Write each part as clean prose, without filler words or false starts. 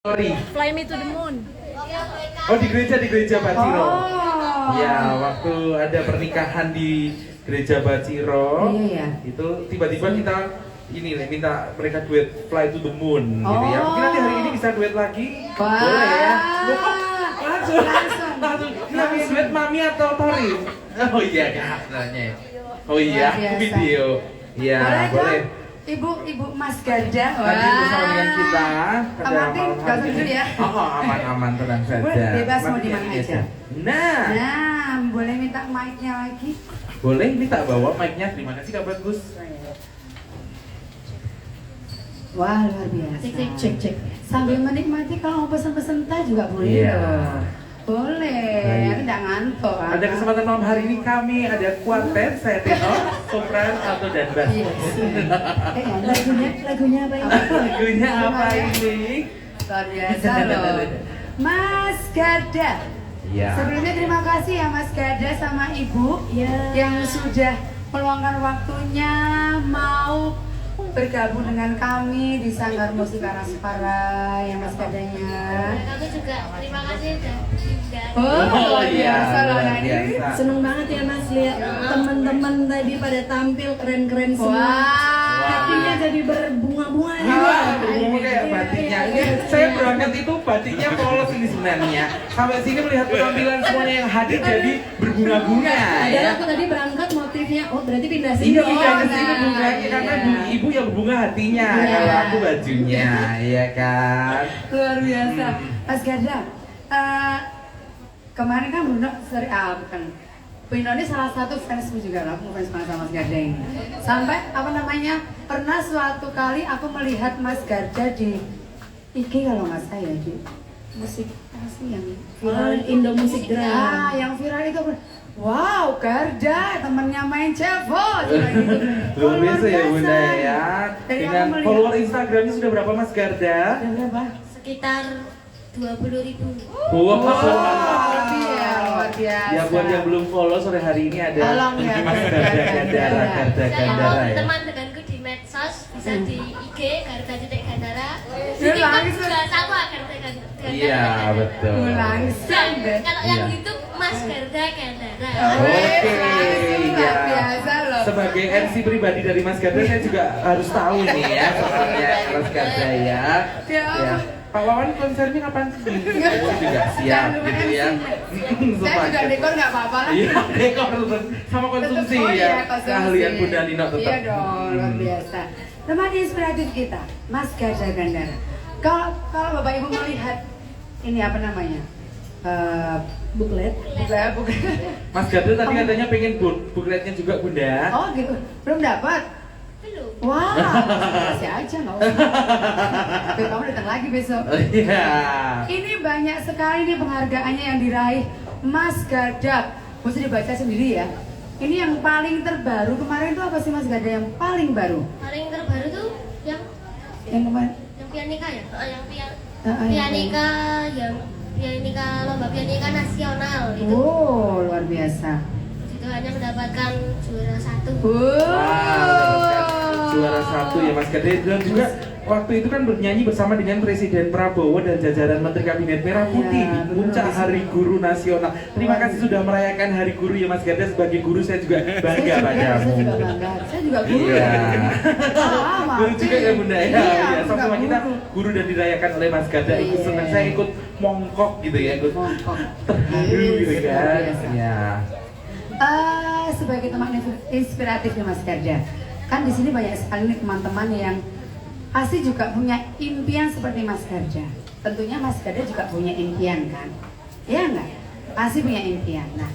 Fly Me to the Moon. Oh, di gereja Baciro. Oh. Ya, waktu ada pernikahan di gereja Baciro, Iya. itu tiba-tiba kita minta mereka duet Fly to the Moon gitu ya. Mungkin nanti hari ini bisa duet lagi. Wah. Boleh ya. Langsung. Kita bisa duet Mami atau Tori? Oh iya, Kak, nanya. Oh iya, video. Iya, boleh. Ibu Mas Garda, Hadir bersama dengan kita pada Amatin, malam gak usah hari dulu ini. ya. Oh, aman, tenang saja. Bebas mau di Nanti mana ini aja. Nah, Boleh minta mic-nya lagi? boleh minta bawa mic-nya. Terima kasih Kak Bagus. Wah, luar biasa. Cek. Sambil menikmati kalau mau pesen-pesen teh juga boleh Iya. loh. Boleh, Baik. aku nggak ngantuk. Ada kesempatan malam hari ini kami ada kuartet, saya tenor, sopran, alto dan bass. Iya. Lagunya apa ini? Lagunya apa ini? Luar biasa loh. Mas Garda. Iya. Sebelumnya terima kasih ya Mas Garda sama Ibu yang sudah meluangkan waktunya mau bergabung dengan kami di Sanggar Musik Araspara ya Mas Gardanya. Kami juga terima kasih udah diundang. Oh, luar biasa loh luar Nani. biasa. Seneng banget ya Mas lihat teman-teman tadi pada tampil keren-keren semua. Wah. Hatinya jadi berbunga-bunga nih. Ngomong kayak batiknya. Ini saya berangkat itu batiknya polos ini sebenarnya. Sampai sini melihat penampilan semuanya yang hadir jadi berbunga-bunga Padahal ya. aku tadi berangkat motifnya, oh berarti pindah sini. Iya, pindah ke nah. sini bunganya karena ibu yang berbunga hatinya, Iya. kalau aku bajunya, iya kan. Luar biasa. Mas Garda, kemarin kan Bruno bukan. Bruno ini salah satu fansmu juga lah, aku fans banget sama Mas Garda ini. Sampai pernah suatu kali aku melihat Mas Garda di IG kalau nggak salah ya, di musik apa sih yang viral Indo Musik Gram. yang viral itu wow, Garda temennya main Cevo gitu. Luar biasa ya Bunda ya. Dari Dengan aku melihat- follower Instagramnya sudah berapa Mas Garda? Ada berapa? Sekitar 20.000. Wow. Luar biasa. Ya buat yang belum follow sore hari ini ada Tolong ya, Mas Garda Gandara, Garda Saya Gandara mau ya. teman denganku di medsos, bisa di IG Garda.Gandara. Di Ya, TikTok langsung. juga sama Garda. Iya betul. Langsung deh. Kalau yang Iya. YouTube Mas Garda Gandara. Oke, Luar ya. biasa loh. Sebagai MC pribadi dari Mas Garda, saya juga harus tahu nih ya soalnya Mas Garda ya. Ya. Pak Wawan konsernya kapan sih? Saya juga siap gitu ya. Saya juga dekor nggak apa-apa lah. Iya, dekor sama konsumsi Tetep, ya. konsumsi. Keahlian Bunda Nino tetap. Iya dong, luar biasa. Teman inspiratif kita, Mas Garda Gandara. Kalau Bapak Ibu melihat ini apa namanya? Buklet. Bukan. Mas Garda tadi katanya pengen bukletnya juga Bunda. Oh gitu, belum dapat. Belum. Wah, masih aja nggak usah. Tapi kamu datang lagi besok. Iya. Ini banyak sekali nih penghargaannya yang diraih Mas Garda. Mesti dibaca sendiri ya. Ini yang paling terbaru kemarin itu apa sih Mas Garda yang paling baru? Paling terbaru tuh yang Yang kemarin? pianika ya? Yang pianika lomba pianika nasional itu. Oh, luar biasa. Itu hanya mendapatkan juara 1. Juara 1 ya Mas Garda. Dan juga waktu itu kan bernyanyi bersama dengan Presiden Prabowo dan jajaran Menteri Kabinet Merah Putih Ya, di puncak Hari Guru Nasional. Terima kasih sudah merayakan Hari Guru ya Mas Garda. Sebagai guru saya juga bangga padamu. Saya juga bangga. Saya juga guru. Iya. Sama. Guru juga ya Bunda ya. Iya, Ya, aku sama juga kita guru. guru dan dirayakan oleh Mas Garda. Ikut Iya. senang, saya ikut mongkok gitu ya, ikut Mongkok. terharu gitu Luar kan. biasa. Ya. Sebagai teman inspiratifnya Mas Garda, kan di sini banyak sekali nih teman-teman yang pasti juga punya impian seperti Mas Garda. Tentunya Mas Garda juga punya impian kan? Iya nggak? Pasti punya impian. Nah,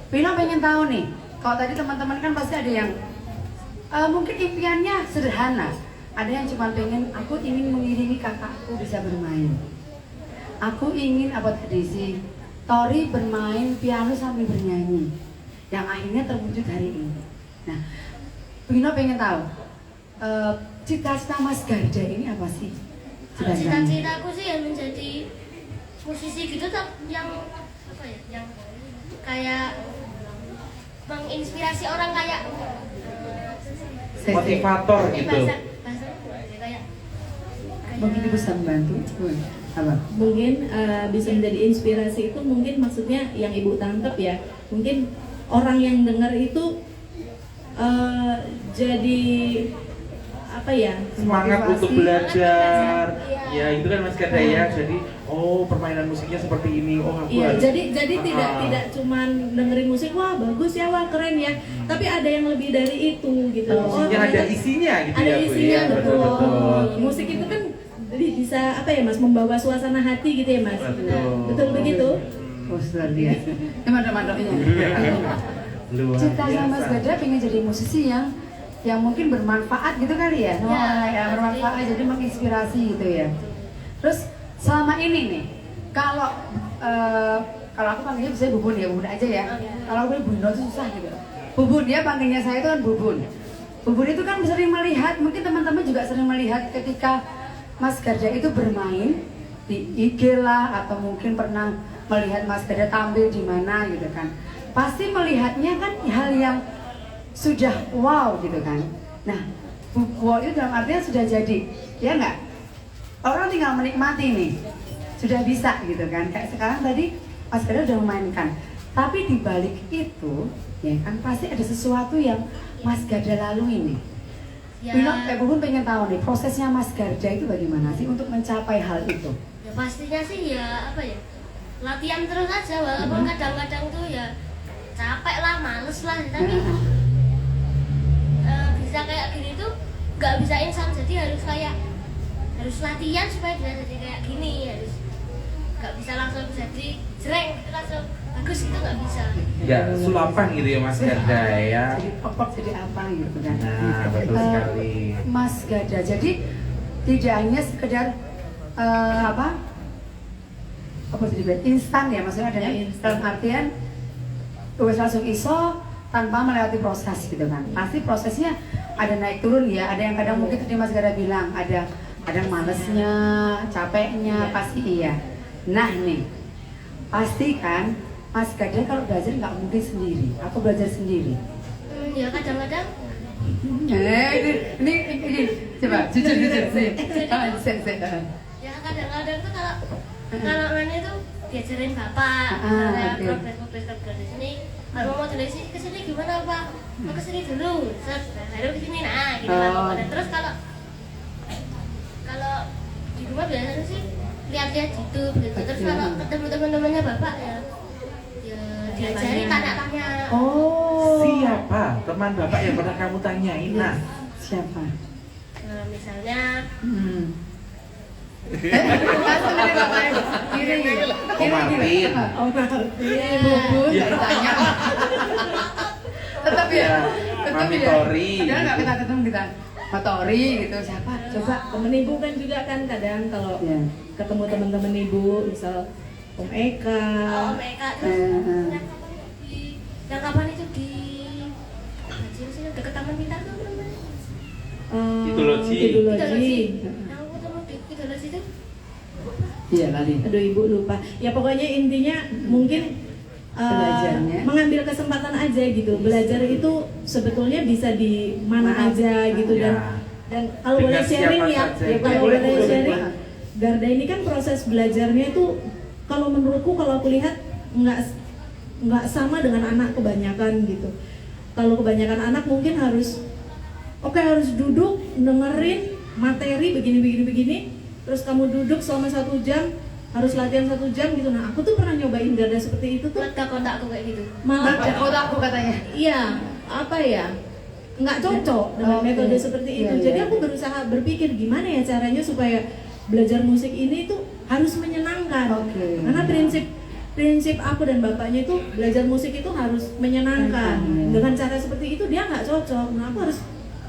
Vino pengen tahu nih, kalau tadi teman-teman kan pasti ada yang mungkin impiannya sederhana. Ada yang cuma pengen, aku ingin mengiringi kakakku bisa bermain. Aku ingin apa tadi sih? Tori bermain piano sambil bernyanyi. Yang akhirnya terwujud hari ini. Nah, Vino pengen tahu cita-cita Mas Garda ini apa sih? Cita-citaku sih yang menjadi musisi gitu yang apa ya? Yang kayak menginspirasi orang kayak Motivator gitu. bahasa kayak Mungkin ibu bisa membantu. Apa? Mungkin bisa menjadi inspirasi itu mungkin maksudnya yang ibu tangkap ya, mungkin orang yang dengar itu jadi apa ya, semangat Motivasi. untuk belajar. Iya. Ya itu kan Mas Kada ya. Jadi permainan musiknya seperti ini. Aku iya, harus. jadi tidak cuman dengerin musik, wah bagus ya, wah keren ya, tapi ada yang lebih dari itu gitu. Musiknya ada ternyata isinya gitu ada ya Bu isinya, ya. betul. Musik itu kan bisa apa ya Mas, membawa suasana hati gitu ya Mas. Betul begitu. Oh, luar biasa. Teman-temannya. Luar Cita-cita Mas biasa. Gada pengen jadi musisi yang mungkin bermanfaat gitu kali ya? Wah, ya bermanfaat, jadi menginspirasi gitu ya. Terus selama ini nih, kalau aku panggilnya bisa Bubun ya, Bubun aja ya. Kalau aku Bunda itu susah gitu. Bubun, dia panggilnya saya itu kan Bubun. Bubun itu kan sering melihat, mungkin teman-teman juga sering melihat ketika Mas Garda itu bermain di IG lah, atau mungkin pernah melihat Mas Garda tampil di mana gitu kan. Pasti melihatnya kan hal yang sudah wow gitu kan. Nah, wow itu dalam artian sudah jadi, ya nggak? Orang tinggal menikmati nih, sudah bisa gitu kan. Kayak sekarang tadi Mas Garda udah memainkan, tapi di balik itu, ya kan pasti ada sesuatu yang Mas Garda lalui nih. Ya, Bubun pengen tahu nih prosesnya Mas Garda itu bagaimana sih untuk mencapai hal itu? ya pastinya sih ya apa ya, latihan terus aja, walaupun kadang-kadang tuh ya capek lah, males lah, tapi bisa kayak gini tuh nggak bisa instan, jadi harus latihan supaya bisa jadi kayak gini, harus nggak bisa langsung jadi jreng langsung bagus, itu nggak bisa. Ya, sulapan gitu ya Mas Garda ya. Jadi pokok jadi apa gitu kan? Nah, betul sekali. Mas Garda, jadi tidak hanya sekedar apa sih dibilang instan ya, maksudnya ada Ya, instan. dalam artian wes langsung iso tanpa melewati proses gitu kan. Pasti prosesnya ada naik turun ya, ada yang kadang mungkin tadi Mas Garda bilang ada malesnya, capeknya, pasti iya. Nah nih, pasti kan Mas Garda kalau belajar nggak mungkin sendiri, aku belajar sendiri. Ya kadang-kadang Ini coba jujur sih. ya kadang-kadang tuh kalau mana tuh diajarin bapak, misalnya oke. progres di sini, kalau mau dari sini ke sini gimana pak? Mau ke sini dulu, set, baru ke sini, nah gitu lah. Dan terus kalau di rumah biasanya sih lihat-lihat YouTube gitu. Terus kalau ketemu teman-temannya bapak ya diajari tanya-tanya. Oh. Siapa teman Bapak yang pernah kamu tanyain? Nah, Siapa? Misalnya Langsung dari Bapak Ibu. Kiri. Martin. Oh, Martin. Bubun Iya. ditanya. Tetap ya. Mami Tori. Padahal nggak kita ketemu kita. Matori gitu, siapa? Coba. Temen ibu kan juga kan kadang kalau Ya. ketemu teman-teman ibu, misal Om Eka, Om Eka, terus yang kapan itu di sini dekat Taman Pintar tuh apa namanya? Ideologi. Ideologi. Yang aku ketemu di Ideologi itu Iya, lali. Aduh ibu lupa. Ya pokoknya intinya mungkin Belajarnya. mengambil kesempatan aja gitu. Belajar itu sebetulnya bisa di mana aja gitu, Ya. dan kalau Dengan boleh sharing siapa ya, saja. ya kalau Boleh, boleh boleh, sharing, boleh. Garda ini kan proses belajarnya itu kalau menurutku, kalau aku lihat nggak sama dengan anak kebanyakan gitu. Kalau kebanyakan anak mungkin harus duduk dengerin materi begini, terus kamu duduk selama 1 jam, harus latihan 1 jam gitu. Nah aku tuh pernah nyobain Garda seperti itu tuh, meledak otakku kayak gitu. malah Kotakku katanya. iya apa ya, nggak cocok dengan Oke. metode seperti itu. Iya, Jadi iya. aku berusaha berpikir gimana ya caranya supaya belajar musik ini tuh harus menyenangkan. Oke. Karena prinsip aku dan bapaknya itu belajar musik itu harus menyenangkan. Iya. Dengan cara seperti itu dia nggak cocok. Nah aku harus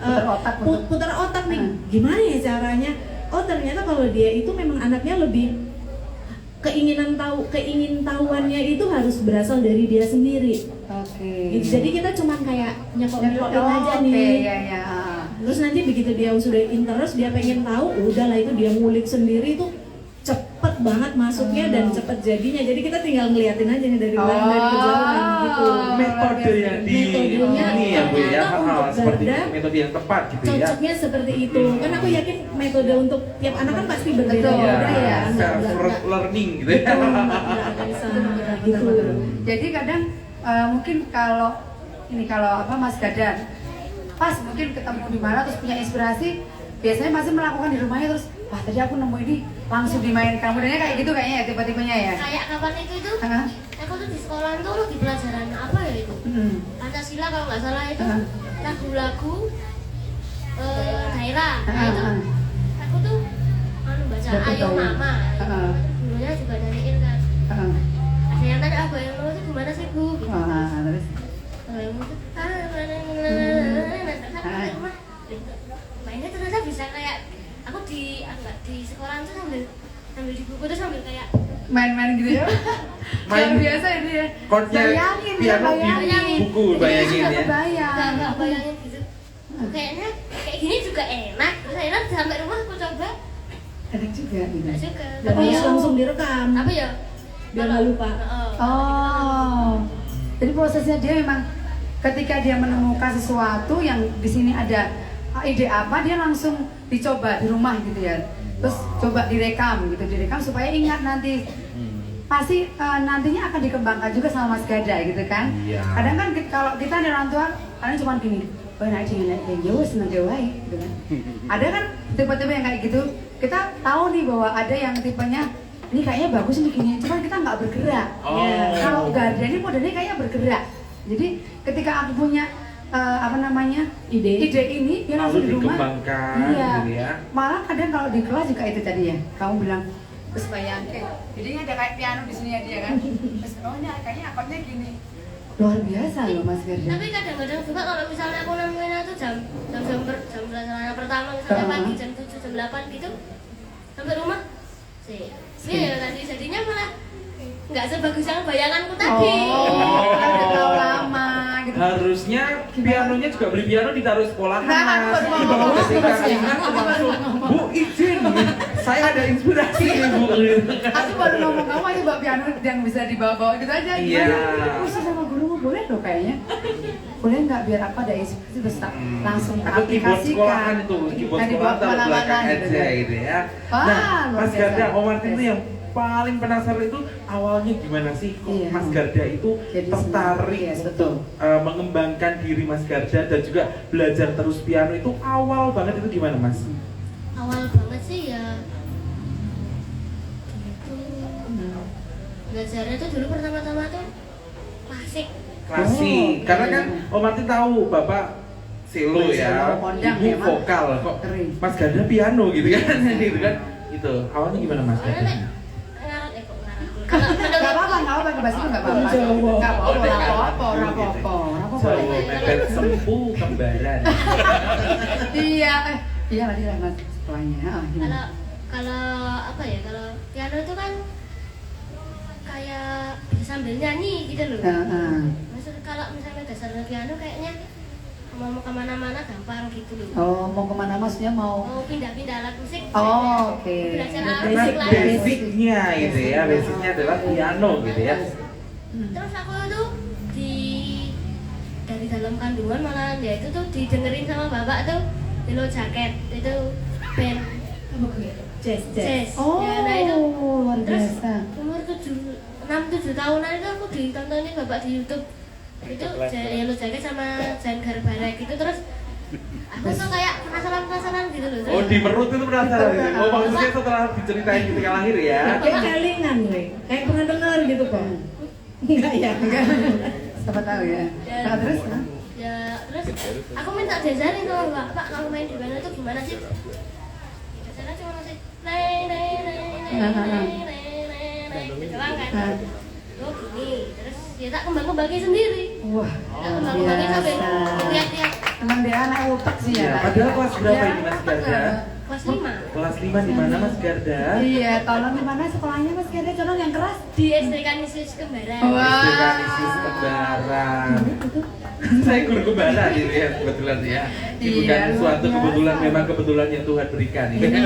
Putar otak, putar otak nih. Hmm. Gimana ya caranya? Oh ternyata kalau dia itu memang anaknya lebih keingintahuannya itu harus berasal dari dia sendiri. Oke. Gitu. Jadi kita cuman kayak nyekokin aja Oke, nih. ya. Terus nanti begitu dia sudah interest, dia pengen tahu, udahlah itu dia ngulik sendiri tuh cepet banget masuknya dan cepet jadinya. Jadi kita tinggal ngeliatin aja nih dari luar dari kejauhan gitu. Metode yang di Metodenya ini ya Bu ya, ternyata untuk seperti Garda metode yang tepat gitu ya. cocoknya seperti itu. Kan aku yakin metode untuk tiap anak kan pasti berbeda. Betul, ya, iya. nggak learning gitu ya. Nggak ada di sana gitu. Jadi kadang mungkin kalau Mas Gadan pas mungkin ketemu di mana terus punya inspirasi, biasanya masih melakukan di rumahnya terus wah tadi aku nemu ini langsung dimainkan. Modelnya kayak gitu kayaknya ya tipe-tipenya ya. Kayak kapan itu Heeh. aku tuh di sekolah tuh di pelajaran apa ya itu? Pancasila kalau nggak salah itu lagu-lagu daerah. Nah itu aku tuh baca Ayo Mama. Dulunya juga nyanyiin kan. Ada yang tanya Abah yang itu gimana sih Bu? Gitu. Terus Abah yang itu mainnya ternyata bisa kayak aku di sekolah tuh sambil di buku tuh sambil kayak main-main gitu ya. Main Yang biasa ini ya. Chordnya Bayangin, piano bayangin. di buku, bayangin ya. nggak bayangin gitu. Kayaknya kayak gini juga enak. Terus akhirnya sampai rumah aku coba Enak juga gitu. nggak suka. Dan harus langsung direkam Tapi ya biar nggak lupa. Oh. Jadi prosesnya dia memang ketika dia menemukan sesuatu yang di sini ada ide apa, dia langsung dicoba di rumah gitu ya. Terus coba direkam supaya ingat nanti. Pasti nantinya akan dikembangkan juga sama Mas Gada gitu kan. Iya. Kadang kan kalau kita ada orang tua, kadang cuma gini, oh naik jauh seneng jauh gitu kan. Ada kan tipe-tipe yang kayak gitu. Kita tahu nih bahwa ada yang tipenya ini kayaknya bagus nih gini, cuma kita nggak bergerak. Oh. Ya, kalau Gada ini modelnya kayaknya bergerak. Jadi ketika aku punya ide ini dia langsung di rumah dikembangkan gitu ya. Malah kadang kalau di kelas juga itu tadi ya kamu bilang terus bayangin jadinya ada kayak piano di sini ya dia kan terus oh ini kayaknya akornya gini luar biasa loh Mas Gerda. tapi kadang-kadang juga kalau misalnya aku nemuin itu jam pelajaran pertama misalnya pagi jam 7 jam 8 gitu sampai rumah sih ya tadi jadinya malah nggak sebagus yang bayanganku tadi. Udah terlalu lama gitu. Harusnya pianonya juga beli piano ditaruh sekolahan. Nah, Bu izin, saya ada inspirasi nih Bu. Aku baru ngomong kamu aja bawa piano yang bisa dibawa-bawa gitu aja. Iya. Khusus sama gurumu boleh loh kayaknya. Boleh nggak biar apa ada inspirasi terus langsung Atau keyboard sekolahan teraplikasikan. itu, keyboard Nah, sekolahan taruh mana-mana belakang gitu aja ya. gitu ya. Wah, Nah, luar Mas biasa. Garda, Om Martin itu yang paling penasaran itu awalnya gimana sih kok Iya. Mas Garda itu Jadi tertarik iya, untuk betul. mengembangkan diri Mas Garda dan juga belajar terus piano itu awal banget itu gimana Mas? Awal banget sih ya gitu. Belajarnya tuh dulu pertama-tama tuh klasik. Klasik, Oh, karena iya. kan Om Martin tahu Bapak cello ya, kondang Ibu ya, Mas. vokal kok Keren. Mas Garda piano gitu kan, gitu kan? Itu awalnya gimana Mas Soalnya Garda? nek ngarang kok ngarang. Kalau Gak apa-apa, gak apa-apa, bahasa itu gak apa-apa. Jawa. Gak apa-apa, Oh, gak apa-apa, gak apa-apa. Jawa mepet sempuh kembaran. Iya, iya tadi lah Mas setelahnya. Gimana? kalau apa ya, kalau piano itu kan kayak bisa sambil nyanyi gitu loh. Maksud kalau misalnya dasarnya piano kayaknya mau kemana-mana gampang gitu loh. Oh, mau kemana maksudnya mau? Mau pindah-pindah alat musik. Oh, oke. Belajar Karena musik lain. basicnya gitu ya, basicnya adalah piano gitu ya. Terus aku tuh dari dalam kandungan malah ya itu tuh didengerin sama bapak tuh Yellow Jacket itu band jazz. Oh, Ya, nah itu luar terus biasa. umur 6-7 tahunan itu aku ditontonin bapak di YouTube itu Yellow Jacket sama Janggar Barek gitu terus aku tuh kayak penasaran gitu loh. Oh di perut itu penasaran gitu. Oh maksudnya setelah diceritain ketika lahir ya. Kayak kelingan gue, kayak pernah dengar gitu kok. Enggak ya? Enggak. Siapa tahu ya. Nah, terus? Ya terus aku minta diajarin sama bapak, Pak kalau main di piano itu gimana sih? Biasanya cuma masih gitu doang kan. Oh gini, terus ya tak kembang-kembangin sendiri. Wah, Tak kembang-kembangin sampai biasa. lihat-lihat Emang dia anak otak sih ya. Iya, padahal kelas berapa ini Mas Garda? kelas 5 Kelas 5 di mana Mas Garda? Iya, tolong di mana sekolahnya Mas Garda? Tolong yang keras. di SD Kanisius Kembaran. Wah. Kanisius Kembaran. Saya guru kembaran gitu ya kebetulan ya. Ini Iya, bukan suatu luar kebetulan, biasa. memang kebetulan yang Tuhan berikan ini. Iya.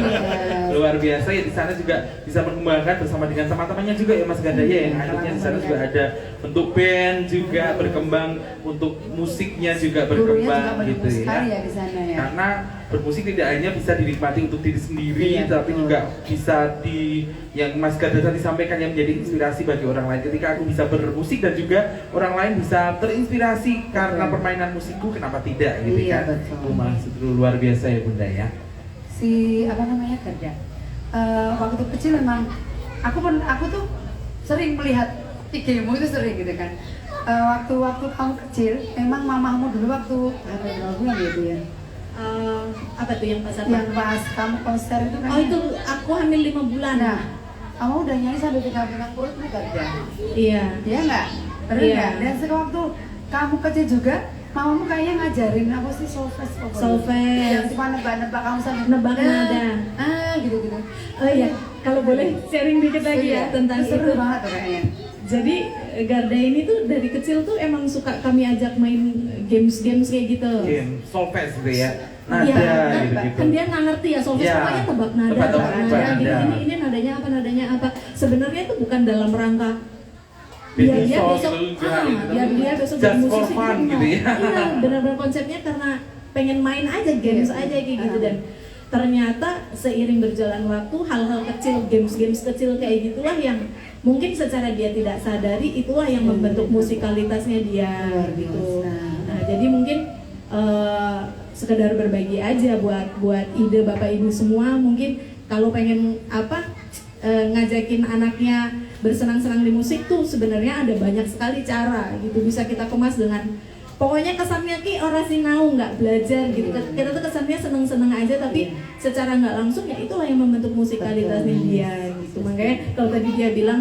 luar biasa ya, di sana juga bisa mengembangkan bersama dengan teman-temannya juga ya Mas Ganda ya, yang akhirnya di sana juga ada bentuk band juga berkembang, untuk musiknya juga berkembang gitu ya. Di sana ya. Karena bermusik tidak hanya bisa dinikmati untuk diri sendiri, Iya, tapi betul. juga bisa yang Mas Ganda tadi sampaikan yang menjadi inspirasi bagi orang lain. Ketika aku bisa bermusik dan juga orang lain bisa terinspirasi karena permainan musikku, kenapa tidak gitu Iya, kan? betul. Itu maksud luar biasa ya Bunda ya. Si apa namanya kerja waktu kecil memang aku tuh sering melihat IG-mu itu sering gitu kan. Waktu kamu kecil memang mamamu dulu waktu berapa bulan gitu ya, Apa tuh yang pas apa? yang pas kamu konser itu kan. Oh itu aku hamil 5 bulan. Nah, kamu udah nyanyi sampai 3 bulan perutmu kerja. Iya. Iya nggak? Bener Iya. nggak? Dan sewaktu kamu kecil juga, mamamu kayaknya ngajarin apa sih solfege pokoknya. Solfege. Yang cuma nebak-nebak kamu sampai Nebak nada. Gitu-gitu. Oh iya, kalau boleh sharing dikit lagi ya tentang seru itu. banget tuh kayaknya. Jadi Garda ini tuh dari kecil tuh emang suka kami ajak main games-games kayak gitu. Game solfege gitu ya. Nada Iya, gitu-gitu. kan dia nggak ngerti ya, solfege Iya. pokoknya tebak nada, Tebak gitu. nada. Ini nadanya apa? Sebenarnya itu bukan dalam rangka biar Baby dia song besok, gitu, gitu. biar dia besok Just jadi for musisi fun gitu, gitu ya. Iya, benar-benar konsepnya karena pengen main aja games aja kayak gitu. Dan ternyata seiring berjalan waktu hal-hal kecil, games kecil kayak gitulah yang mungkin secara dia tidak sadari itulah yang membentuk musikalitasnya dia gitu. Nah, jadi mungkin sekedar berbagi aja buat ide Bapak Ibu semua, mungkin kalau pengen ngajakin anaknya bersenang-senang di musik tuh sebenarnya ada banyak sekali cara gitu, bisa kita kemas dengan pokoknya kesannya ki ora sinau, nggak belajar gitu. Kita tuh kesannya seneng-seneng aja, tapi secara nggak langsung ya itulah yang membentuk musikalitasnya dia gitu. Makanya kalau tadi dia bilang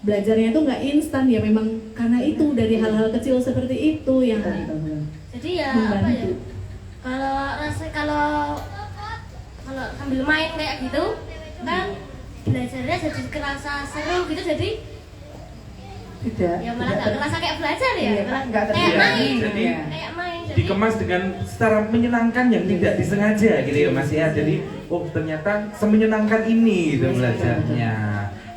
belajarnya tuh nggak instan, ya memang karena itu dari hal-hal kecil seperti itu yang Jadi ya apa ya, membantu. kalau sambil main kayak gitu kan belajarnya jadi kerasa seru gitu, jadi Tidak. ya malah nggak kerasa kayak belajar ya, Iya, malah nggak kayak terbiasa. main, Jadi kayak main. Jadi dikemas dengan secara menyenangkan yang tidak disengaja gitu ya Mas ya. Jadi oh ternyata semenyenangkan ini gitu belajarnya.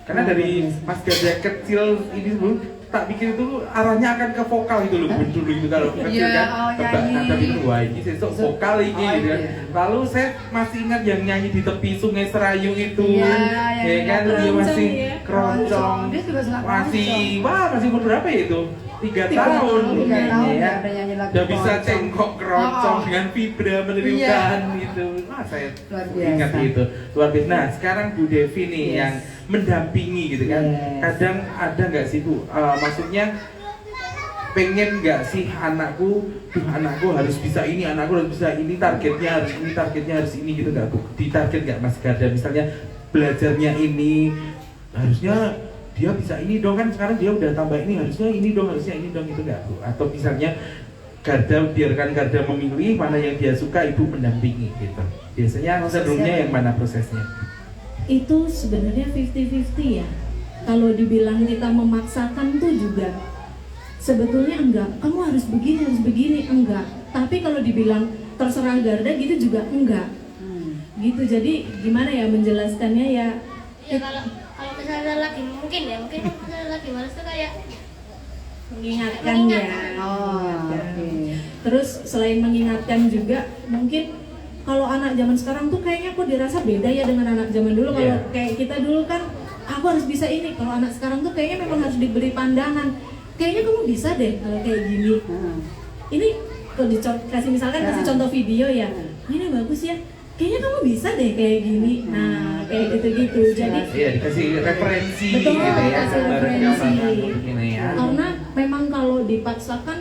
Karena dari Mas Ganda kecil ini dulu tak pikir itu arahnya akan ke vokal gitu loh, dulu itu kalau kecil Iya, kan oh, tebak nyanyi. nada itu wah ini sesuk vokal ini Oh, gitu kan. iya. Lalu saya masih ingat yang nyanyi di tepi Sungai Serayu itu, Iya, ya yang kan dia keroncong masih ya. keroncong, Dia juga suka masih keroncong. masih umur berapa ya itu? 3 Tiga tahun tahun, mungkin 3 tahun ya. udah nyanyi lagu Udah bisa keroncong. cengkok keroncong Oh. dengan vibra menirukan gitu. Wah saya Luar biasa. ingat itu luar biasa. Nah sekarang Bu Devi nih Yes. yang mendampingi gitu kan. Yes. Kadang ada nggak sih Bu? Maksudnya pengen nggak sih anakku harus bisa ini, anakku harus bisa ini, targetnya harus ini gitu nggak Bu? Ditarget nggak Mas Garda? Misalnya belajarnya ini harusnya dia bisa ini dong, kan sekarang dia udah tambah ini, harusnya ini dong gitu nggak Bu? Atau misalnya biarkan Garda memilih mana yang dia suka, Ibu mendampingi gitu. Biasanya sebelumnya yang mana prosesnya? Itu sebenarnya 50-50 ya. Kalau dibilang kita memaksakan tuh juga sebetulnya enggak, kamu harus begini, enggak. Tapi kalau dibilang terserah Garda gitu juga enggak. Gitu, jadi gimana ya menjelaskannya ya? ya kalau misalnya lagi mungkin misalnya lagi males tuh kayak Mengingatkan ya. Oh, oke. Terus selain mengingatkan juga mungkin kalau anak zaman sekarang tuh kayaknya kok dirasa beda ya dengan anak zaman dulu. Kalau Iya. kayak kita dulu kan aku harus bisa ini. Kalau anak sekarang tuh kayaknya memang harus diberi pandangan. Kayaknya kamu bisa deh kalau kayak gini. Ini kalau kasih misalkan kasih contoh video ya. Ini bagus ya. Kayaknya kamu bisa deh kayak gini. Nah, kayak gitu-gitu. Jadi Iya dikasih referensi Betul, gitu ya, kasih gambaran referensi. begini ya. karena memang kalau dipaksakan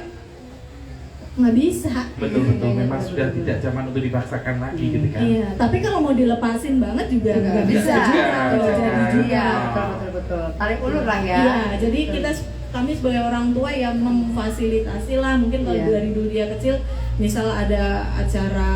nggak bisa. Betul memang sudah tidak zaman untuk dipaksakan lagi gitu kan. Iya, tapi kalau mau dilepasin banget juga nggak bisa. juga, Kalau juga. jadi juga. Iya, betul. Tarik ulur lah ya. Iya, jadi kami sebagai orang tua yang memfasilitasi lah. Mungkin kalau Iya. dari dulu dia kecil, misal ada acara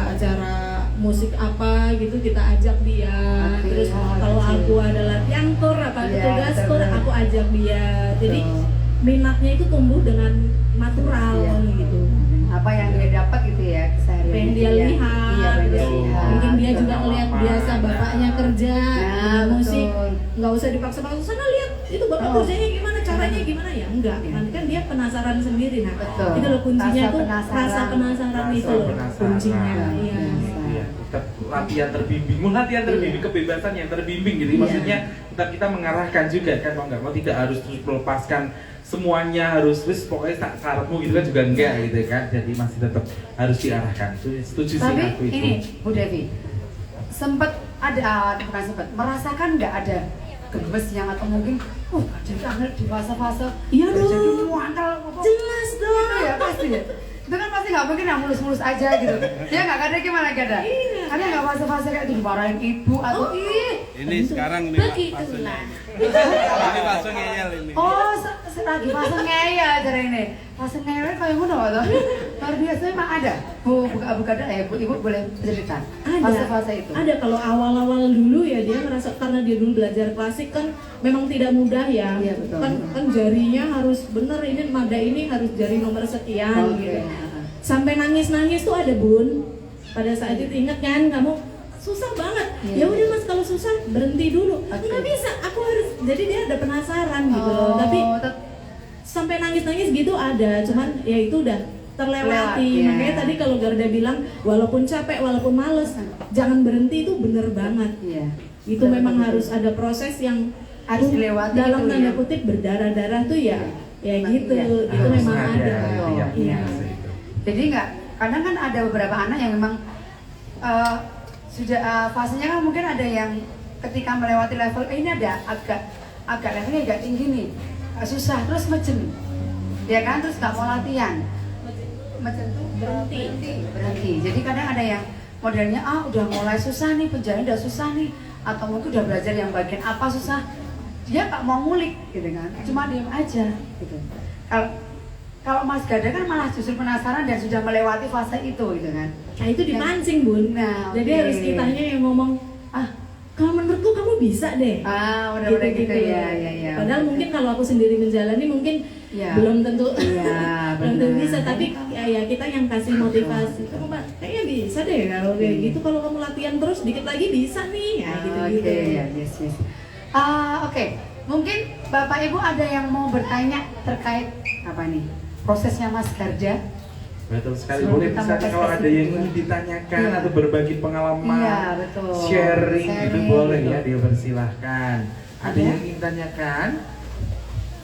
musik apa gitu kita ajak dia. Oke. Terus Oh, kalau kecil. aku ada latihan kor apa Iya, tugas kor, betul. aku ajak dia. Jadi Betul. minatnya itu tumbuh dengan natural Iya. gitu. apa yang dia dapat gitu ya keseharian. Apa yang dia ya. lihat, Iya, yang dia betul. lihat. Mungkin dia juga Betul. ngeliat biasa bapaknya kerja Nah, musik, betul. nggak usah dipaksa-paksa sana lihat itu bapak Oh. kerjanya gimana, caranya gimana ya, enggak, Iya. nanti kan dia penasaran sendiri. Nah Betul. itu loh kuncinya Rasa tuh penasaran. rasa penasaran itu loh kuncinya. Iya. Iya, tetap latihan terbimbing, latihan terbimbing, Iya. kebebasan yang terbimbing gitu. Iya. Maksudnya kita mengarahkan juga kan, mau nggak mau tidak harus terus melepaskan semuanya harus wis pokoknya tak karepmu gitu kan juga enggak gitu kan. Jadi masih tetap harus diarahkan. Itu setuju sih Tapi aku itu. ini Bu Devi sempat ada bukan sempat merasakan nggak ada gemesnya atau mungkin jadi di fase-fase Iya dong. jadi muantal Jelas dong. gitu ya pasti ya. Itu kan pasti nggak mungkin yang mulus-mulus aja gitu. Dia nggak ada gimana ada. Iya. Ada nggak fase-fase kayak dimarahin ibu atau ih. Ini sekarang nih Begitulah. Ini fase ngeyel ini. Oh, lagi fase ngeyel dari ini. Fase ngeyel kayak ngono atau? Luar biasa memang ada. Bu buka ada ya, Bu Ibu boleh cerita. Ada. Fase-fase itu. Ada kalau awal-awal dulu ya dia ngerasa karena dia dulu belajar klasik kan memang tidak mudah ya. Iya, betul. Kan jarinya harus bener, ini nada ini harus jari nomor sekian Oke. gitu. Sampai nangis-nangis tuh ada Bun. Pada saat itu inget kan kamu susah banget. Iya. Ya udah Mas kalau susah berhenti dulu. Oke. Nggak bisa, aku harus. Jadi dia ada penasaran gitu loh. Tapi sampai nangis-nangis gitu ada, cuman ya itu udah terlewati. Lewat, ya. Makanya tadi kalau Garda bilang walaupun capek, walaupun males, jangan berhenti, itu bener banget. Iya. Itu Betul, memang betul. harus ada proses yang Harus dilewati dalam itu, tanda ya. kutip berdarah-darah tuh ya ya Memang gitu. iya. Itu Harus memang ada, ada. iya, Iya. itu. Jadi nggak, kadang kan ada beberapa anak yang memang sudah fasenya kan mungkin ada yang ketika melewati level ini ada agak levelnya agak tinggi nih, susah terus mejen, ya kan, terus nggak mau latihan, mejen tuh berhenti. Jadi kadang ada yang modelnya udah mulai susah nih, penjahitnya udah susah nih, atau mungkin udah belajar yang bagian apa susah, dia nggak mau ngulik gitu kan, cuma diam aja gitu. Kalau Mas Garda kan malah justru penasaran dan sudah melewati fase itu gitu kan. Nah itu dipancing Bun. Nah, Jadi oke. harus kitanya yang ngomong, kalau menurutku kamu bisa deh. Udah gitu ya. Padahal mungkin kalau aku sendiri menjalani mungkin Ya. belum tentu Iya, belum tentu benar. bisa, tapi ya kita yang kasih motivasi. Kamu Mbak, kayaknya bisa deh kalau kayak gitu, kalau kamu latihan terus dikit lagi bisa nih. Ya gitu-gitu. Oke, ya, yes. Oke, mungkin Bapak Ibu ada yang mau bertanya terkait apa nih? Prosesnya Mas Garda? Betul sekali. Sebelum Boleh kita misalnya mau kalau ada tes yang kedua. ingin ditanyakan Iya. atau berbagi pengalaman, Iya, betul. sharing gitu Sharing, boleh betul. ya, dia persilahkan. Ada Ada? yang ingin tanyakan?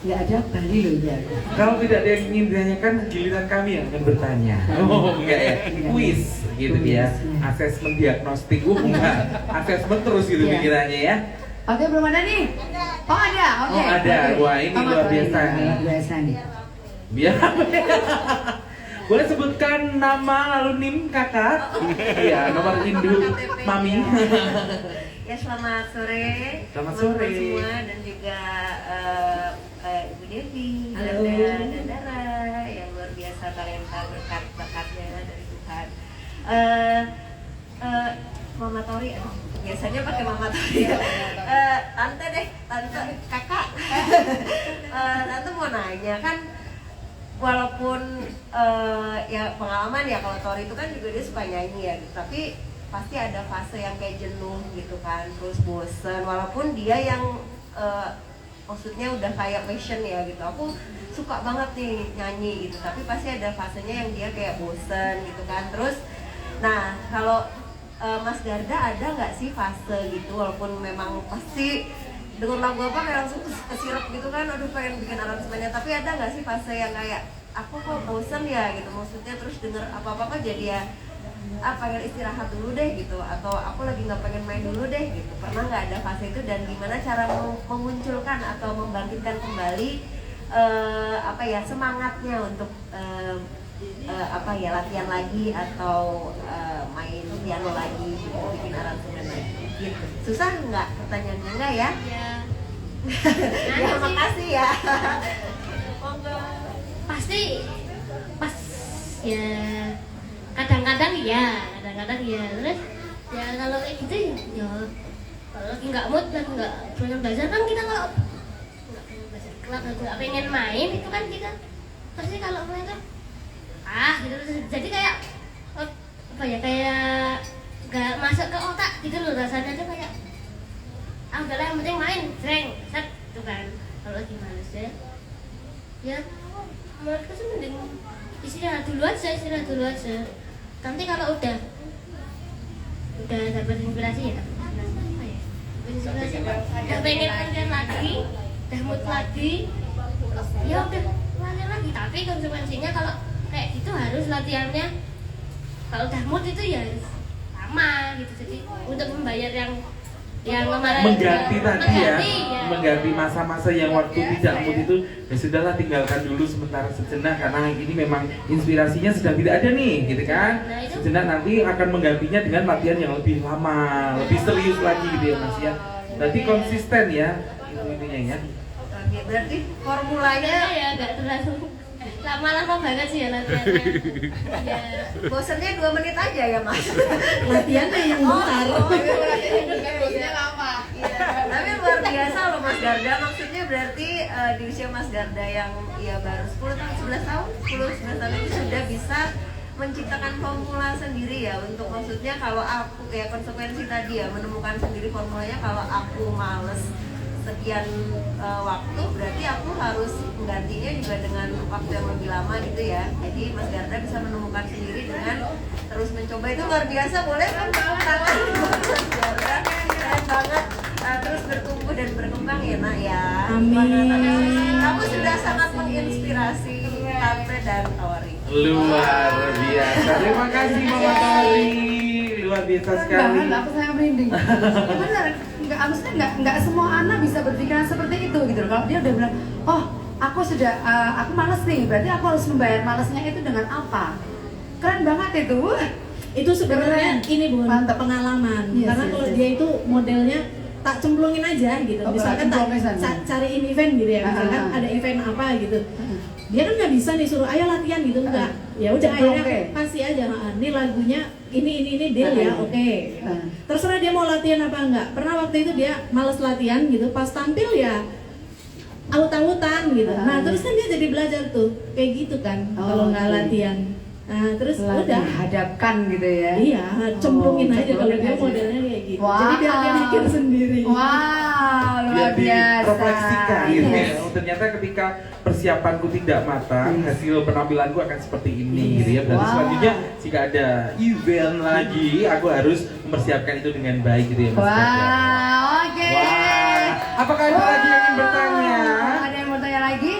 Ya ada Bali loh ya. Kalau tidak ada yang ingin ditanyakan, giliran kami yang akan bertanya. Oh enggak ya, quiz gitu Quiz, ya, ya. asesmen diagnostik. Enggak, asesmen terus gitu Iya. pikirannya ya. Oke, belum ada nih? Oh ada, oke. Oh, ada. Oke. Wah, ini Mas luar Bali, biasa nih. luar biasa nih. Biar boleh sebutkan nama lalu NIM kakak? Iya, nomor induk mami. Ya, selamat sore Selamat teman-teman sore. semua dan juga Ibu Devi, Halo. Garda, dan Dara yang luar biasa talenta berkat-bakatnya dari Tuhan. Mama Tori, aduh, biasanya pakai Mama Tori ya. Tante deh, tante kakak. Tante mau nanya kan, walaupun ya pengalaman ya, kalau Tori itu kan juga dia suka nyanyi ya, tapi pasti ada fase yang kayak jenuh gitu kan, terus bosen, walaupun dia yang maksudnya udah kayak passion ya gitu. Aku suka banget nih nyanyi gitu, tapi pasti ada fasenya yang dia kayak bosen gitu kan. Terus nah kalau Mas Garda ada nggak sih fase gitu, walaupun memang pasti dengar lagu apa kayak langsung kesirep gitu kan, aduh pengen bikin aransemennya, tapi ada nggak sih fase yang kayak aku kok bosen ya gitu, maksudnya terus denger apa-apa jadi ya pengen istirahat dulu deh gitu, atau aku lagi nggak pengen main dulu deh gitu. Pernah nggak ada fase itu, dan gimana cara memunculkan atau membangkitkan kembali semangatnya untuk latihan lagi atau main piano lagi gitu, bikin aransemen lagi gitu. Susah nggak pertanyaannya, nggak ya? Ya. Ya makasih ya. Pasti pas ya kadang-kadang ya terus ya kalau kayak gitu ya kalau lagi nggak mood dan nggak pengen belajar kan kita, kalau nggak pengen belajar nggak pengen main itu kan kita pasti kalau main kan gitu. Jadi kayak apa ya, kayak nggak masuk ke otak gitu loh, rasanya tuh kayak udahlah yang penting main sering set gitu kan. Kalau lagi males ya menurutku sih mending istirahat dulu aja. Nanti kalau udah dapat inspirasi ya apa ya, inspirasi udah pengen latihan lagi, udah mood lagi, ya udah latihan lagi. Tapi konsekuensinya kalau kayak gitu harus latihannya, kalau udah mood itu ya lama gitu. Jadi untuk membayar yang kemarin Mengganti tadi ya, ya. mengganti masa-masa yang waktu tidak mood itu, ya sudahlah tinggalkan dulu sementara sejenak karena ini memang inspirasinya sedang tidak ada nih, gitu kan? Nah, itu. Sejenak nanti akan menggantinya dengan latihan yang lebih lama, lebih serius lagi gitu ya Mas ya. Berarti konsisten ya, itu intinya ya. Oke, berarti formulanya Ya nggak terlalu lama-lama banget sih ya latihannya. Ya. bosennya 2 menit aja ya Mas. Latihannya yang bentar. Iya, tapi luar biasa loh Mas Garda. Maksudnya berarti di usia Mas Garda yang ya baru 10 tahun, 11 tahun itu sudah bisa menciptakan formula sendiri ya, untuk maksudnya kalau aku ya konsekuensi tadi ya, menemukan sendiri formulanya. Kalau aku males sekian waktu, berarti aku harus menggantinya juga dengan waktu yang lebih lama gitu ya. Jadi Mas Garda bisa menemukan sendiri dengan terus mencoba. Itu luar biasa. Boleh kan tepuk tangan buat Mas Garda, keren banget. Terus bertumbuh dan berkembang ya Nak ya. Amin. Kamu sudah sangat menginspirasi Tante dan Tori. Luar biasa. Terima kasih Mama Tori. Luar biasa sekali. Bahan aku saya merinding. Benar, maksudnya nggak semua anak bisa berpikiran seperti itu gitu loh. Kalau dia udah bilang, oh aku malas nih, berarti aku harus membayar malasnya itu dengan apa? Keren banget itu. Itu sebenarnya Keren. ini bukan Mantap. pengalaman. Yes, Karena yes, kalau yes. dia itu modelnya tak cemplungin aja gitu. Oh, Misalkan tak cemplungin saja. cariin event gitu ya. Misalkan ada event apa gitu. Dia kan nggak bisa nih suruh ayo latihan gitu, enggak. Ya udah Cemplung, akhirnya oke. kasih aja. Ini lagunya ini deal ya, oke. Terserah dia mau latihan apa enggak. Pernah waktu itu dia males latihan gitu, pas tampil ya aut-autan gitu. Nah, terus kan dia jadi belajar tuh kayak gitu kan kalau nggak oke. latihan. Nah, terus Setelah udah dihadapkan gitu ya. iya, cemplungin aja kalau cemplungin dia aja. modelnya kayak gitu. Wow. Jadi biar dia mikir sendiri. Wow, luar Biar biasa. direfleksikan gitu ya. Yes. Oh, ternyata ketika persiapanku tidak matang, hasil penampilanku akan seperti ini gitu ya. Berarti Wow. selanjutnya jika ada event lagi, aku harus mempersiapkan itu dengan baik gitu ya Mas Gaga. Wow, oke. Wah, apakah ada lagi yang ingin bertanya? Ada yang mau tanya lagi?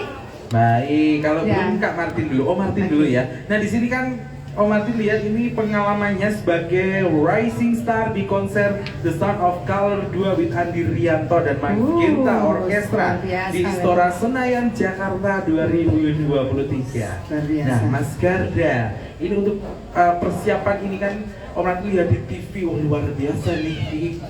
Baik, kalau Ya. belum Kak Martin dulu. Oh Martin dulu ya. Nah di sini kan Om Martin lihat ini pengalamannya sebagai rising star di konser The Sound of Color 2 with Andi Rianto dan Magenta Orkestra luar biasa. di Istora Senayan Jakarta 2023. Luar biasa. Nah Mas Garda, ini untuk persiapan ini kan Om Martin lihat di TV, oh luar biasa nih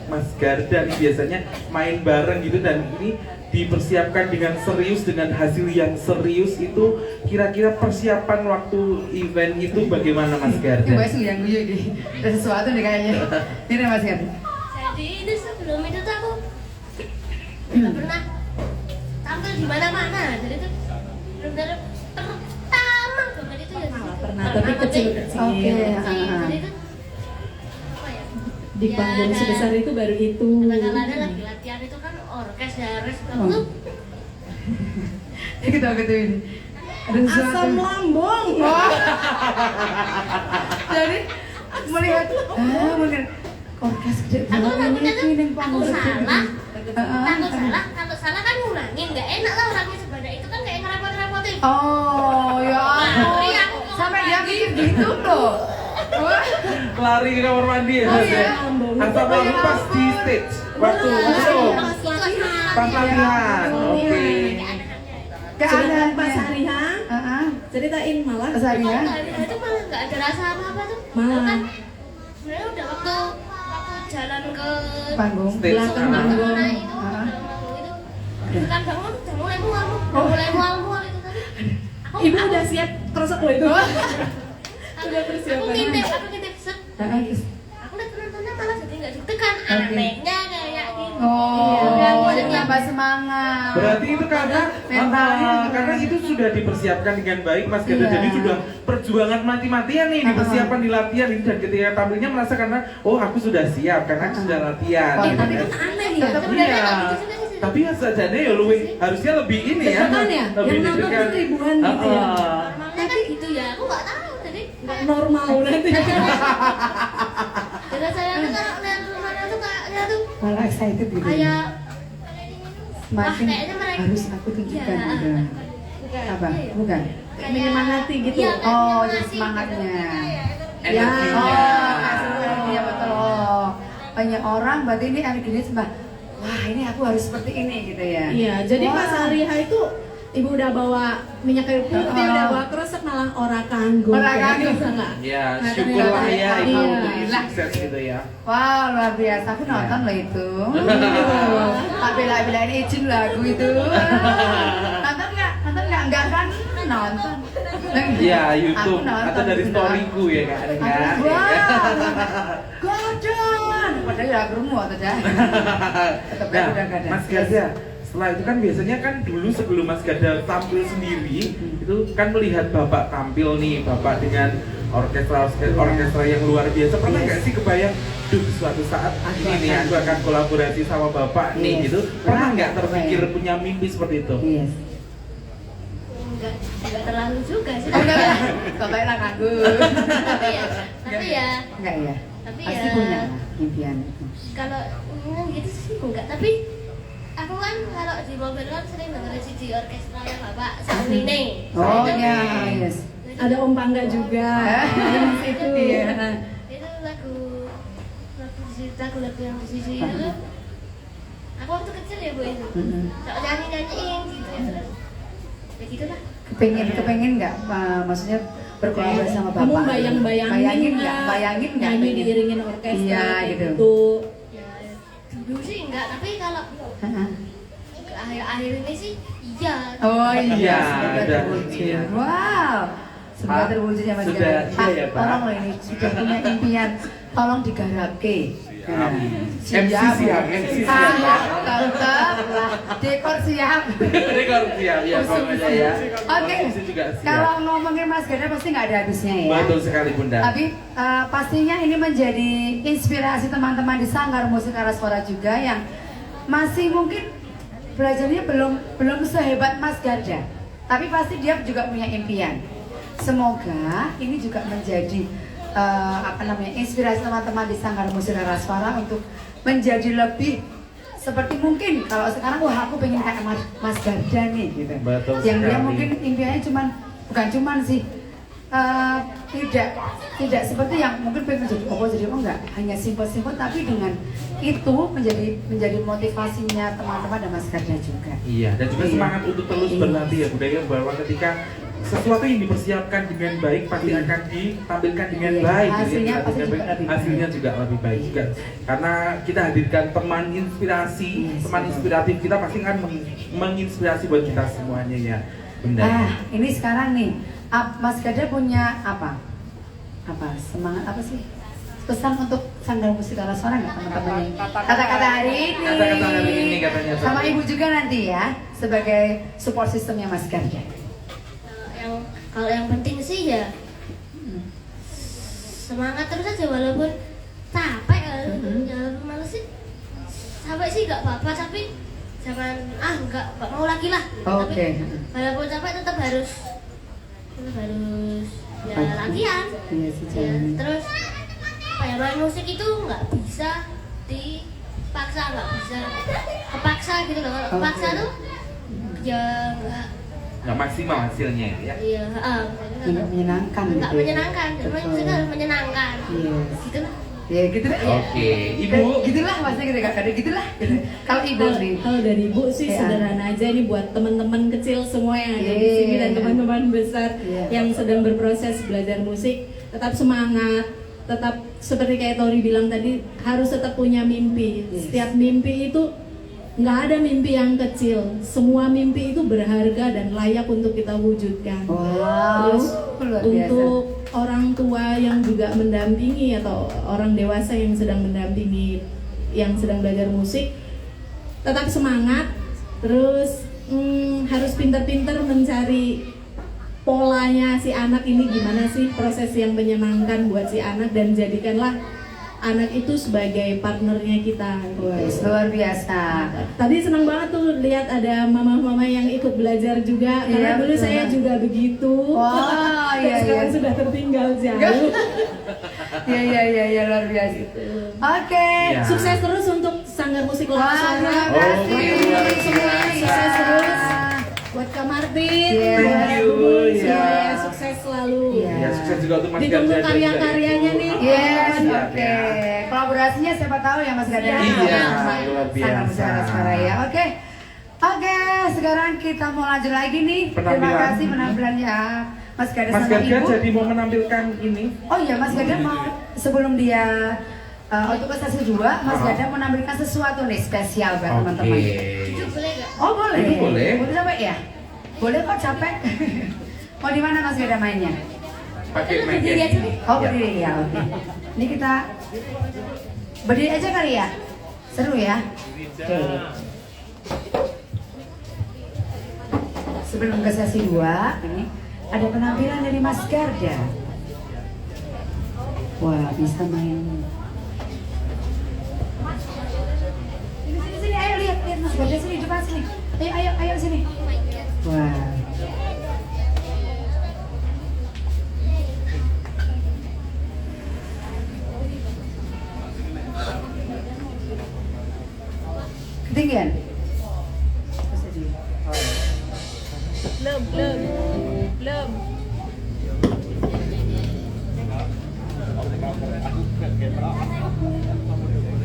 Mas Garda nih biasanya main bareng gitu, dan ini dipersiapkan dengan serius, dengan hasil yang serius. Itu kira-kira persiapan waktu event itu bagaimana Mas Garda? Gue sih yang guyu nih. Ada sesuatu nih kayaknya. Ini Mas Garda. Jadi itu sebelum itu tuh aku nggak pernah tampil di mana-mana. Jadi itu benar-benar pertama banget itu ya. Pernah, tapi kecil-kecil. Oke. Jadi itu apa ya? Di panggung Ya, sebesar itu baru itu. Kadang-kadang lagi latihan itu kan orkes ya, res kamu tuh Ini kita gituin. Ada sesuatu. Asam lambung. Wah. Jadi melihat mungkin orkes gede aku banget takutnya tuh ini aku panggung gede. salah. Kalau salah kan ngulangin, nggak enak lah orangnya sebanyak itu kan kayak ngerepot-repotin. Oh ya ampun. Iya, aku Sampai dia mikir gitu loh. Wah. Lari ke kamar mandi ya Oh, Mas ya? iya. Asam lambung pas di stage waktu itu pas latihan. Oke. Cerita pas hari H, Heeh. ceritain malah. Pas hari ya. Itu malah nggak ada rasa apa-apa tuh. Malah. Kan sebenarnya udah waktu jalan ke Panggung. Stage. Belakang Ah. panggung. mana itu, kan bangun udah mulai mual itu tadi. Ibu udah siap kerosok lo itu. Udah Aku persiapan. ngintip set. Aku lihat penontonnya malah jadi nggak deg-degan. Anehnya kayak gitu. Oh, Iya, jadi tambah semangat. Berarti itu karena Mentalnya juga. karena itu sudah dipersiapkan dengan baik Mas Gada. Iya. Jadi sudah perjuangan mati-matian nih dipersiapkan di latihan ini, dan ketika tampilnya merasa karena oh aku sudah siap karena aku sudah latihan. Oh, gitu Tapi kan. kan aneh ya. Sebenarnya Iya. nggak gitu juga sih. Tapi sajane ya luwih harusnya lebih ini ya. Deg-degan ya? Lebih Yang nonton deg-degan. tuh ribuan gitu ya? Normalnya kan gitu ya, aku nggak tahu tadi. Nggak normal nanti. Jadi saya tuh kalau lihat rumahnya tuh kayaknya tuh Malah excited gitu. kayak Semakin kayaknya mereka- harus aku tunjukkan Iya. gitu. Apa? Bukan. Kayak menyemangati gitu. Iya, kayak Oh, menyemangati jadi semangatnya. Energinya. Oh, iya betul. Oh, banyak orang berarti ini energinya cuma wah ini aku harus seperti ini gitu ya. Iya, jadi Wah. pas hari H itu ibu udah bawa minyak kayu putih, udah bawa kresek malah ora kanggo. Ora kanggo. Bisa nggak? Ya, Nah, syukurlah ya ternyata- itu iya. untuk sukses gitu ya. Wow, luar biasa. Aku nonton loh itu. Tak bela-belain izin lagu itu. Nonton nggak? Nonton nggak? Enggak kan? Nonton. Iya, YouTube Aku nonton atau dari juga. storyku ya kan. Wah, godon. Padahal ya aku atau dah. Tetap Nah, udah gak ada. Mas Gaza, setelah itu kan biasanya kan dulu sebelum Mas Gaza tampil sendiri itu kan melihat Bapak tampil nih, Bapak dengan orkestra yang luar biasa. Pernah nggak sih kebayang, duh suatu saat ini nih aku akan kolaborasi sama Bapak nih Yes. gitu. Pernah nggak Pernah, terpikir kebayang. punya mimpi seperti itu? Yes. nggak terlalu juga sih. Oh enggak lah, bapaknya lah nganggur. tapi ya, tapi ya, Enggak ya? tapi Pasti ya. punya impian. Kalau gitu sih enggak. Tapi aku kan kalau di mobil kan sering dengerin di orkestra yang bapak Samine. Oh ya, yes. Ada Om Pangga juga. Di situ. Iya. Itu lagu yang di sisi itu tuh. Aku waktu kecil ya bu itu. Sok nyanyiin gitu ya. Ya gitulah. Kepengen nggak, maksudnya berkolaborasi sama bapak? Kamu bayangin nggak? Bayangin nggak? Nyanyi pengen? diiringin orkestra Iya, kayak gitu. gitu. Ya dulu sih enggak, tapi kalau Heeh. ke akhir-akhir ini sih iya. Oh iya, Iya, sudah ada terwujud. ini ya. Wow, sudah Pak, terwujud ya Mas sudah, Gaza. iya ya, Pak. Tolong loh ini sudah punya impian, tolong digarapke. MC siap, MC siap. Tetap lah, dekor siap. Rekor siap ya pokoknya ya. Oke, MC juga siap. kalau ngomongin Mas Gaza pasti nggak ada habisnya ya. Betul sekali Bunda. Tapi pastinya ini menjadi inspirasi teman-teman di Sanggar Musik Karaswara juga yang masih mungkin belajarnya belum sehebat Mas Garda. Tapi pasti dia juga punya impian. Semoga ini juga menjadi inspirasi teman-teman di Sanggar Musik Karaswara untuk menjadi lebih seperti mungkin kalau sekarang wah aku pengen kayak Mas Garda nih gitu. Betul Yang dia sekali. mungkin impiannya bukan cuman sih tidak seperti yang mungkin pengen jadi enggak, hanya simpel-simpel tapi dengan itu menjadi motivasinya teman-teman dan Mas Garda juga. Iya, dan juga Iya. semangat untuk terus Iya. berlatih ya budaya bahwa ketika sesuatu yang dipersiapkan dengan baik pasti Iya. akan ditampilkan dengan Iya, baik. hasilnya Jadi, pasti juga dengan baik, lebih baik. hasilnya juga lebih baik juga. Karena kita hadirkan teman inspirasi, Yes, teman betul. inspiratif kita pasti akan menginspirasi buat kita semuanya ya, Bunda. Ini sekarang nih, Mas Garda punya apa? Semangat apa sih? Pesan untuk Sanggar Musik Karaswara nggak teman-teman? Kata-kata hari ini. Kata-kata hari ini katanya. Sama ibu juga nanti ya, sebagai support systemnya Mas Garda. Kalau yang penting sih ya semangat terus aja walaupun capek ya males sih capek sih nggak apa-apa tapi jangan nggak mau lagi lah. Oke. Tapi walaupun capek tetap harus ya latihan. Iya sih, Ya, Jan. terus kayak main musik itu nggak bisa dipaksa, nggak bisa kepaksa gitu loh. Kalau kepaksa Oke. tuh ya Nggak maksimal hasilnya ya. iya Nggak menyenangkan nggak gitu ya. menyenangkan. Main Betul. musik harus menyenangkan. Yes. Gitu lah. Ya gitu lah. ya. Oke, Ibu. Gitulah maksudnya gitu ada gitulah. Gitu. Kalau ibu nih. Kalau dari ibu sih Iya. sederhana aja nih buat teman-teman kecil semua yang ada di Iya. sini dan teman-teman besar Iya. yang sedang berproses belajar musik, tetap semangat, tetap seperti kayak Tori bilang tadi harus tetap punya mimpi. Yes. Setiap mimpi itu nggak ada mimpi yang kecil, semua mimpi itu berharga dan layak untuk kita wujudkan. Wow. Terus Luar biasa. untuk orang tua yang juga mendampingi atau orang dewasa yang sedang mendampingi yang sedang belajar musik, tetap semangat, terus harus pintar-pintar mencari polanya si anak ini gimana sih, proses yang menyenangkan buat si anak, dan jadikanlah anak itu sebagai partnernya kita. Wes, luar biasa. Tadi senang banget tuh lihat ada mama-mama yang ikut belajar juga, Iya, karena dulu betul. saya juga begitu. Oh, iya, Sekarang iya. sudah tertinggal jauh. Iya, luar biasa. Oke. Iya. Sukses terus untuk Sanggar Musik Wah, Loka terima Suara. kasih. luar Semua sukses terus. Buat Kak Martin, Iya. buat Thank you, Bu Bulus, iya. ya, sukses selalu. Iya. Ya sukses juga untuk Mas Ditunggu Garda. karya-karyanya nih. Yes, Siap, oke. ya. Kolaborasinya siapa tahu ya Mas Garda. Iya, Sama luar biasa. Sanggar Musik Loka Suara ya. Oke. Oke, sekarang kita mau lanjut lagi nih. Terima Penampilan. kasih penampilannya Mas Garda Mas sama Garda Ibu. jadi mau menampilkan ini. Oh iya, Mas Garda mau sebelum dia untuk ke stasiun 2, Mas Oh. Garda mau menampilkan sesuatu nih spesial buat Oke. teman-teman. Itu boleh gak? Oh boleh. Itu boleh. Boleh capek ya? Boleh kok capek. Mau di mana Mas Garda mainnya? Pakai mic Berdiri aja ini. deh. Oh berdiri ya, oke. Ini kita berdiri aja kali ya. Seru ya. Oke. Sebelum ke sesi 2, ini ada penampilan dari Mas Garda. Wah, bisa main. Sini, ayo lihat Mas Garda sini, depan sini. Ayo sini. Wah. Ketinggian. Belum.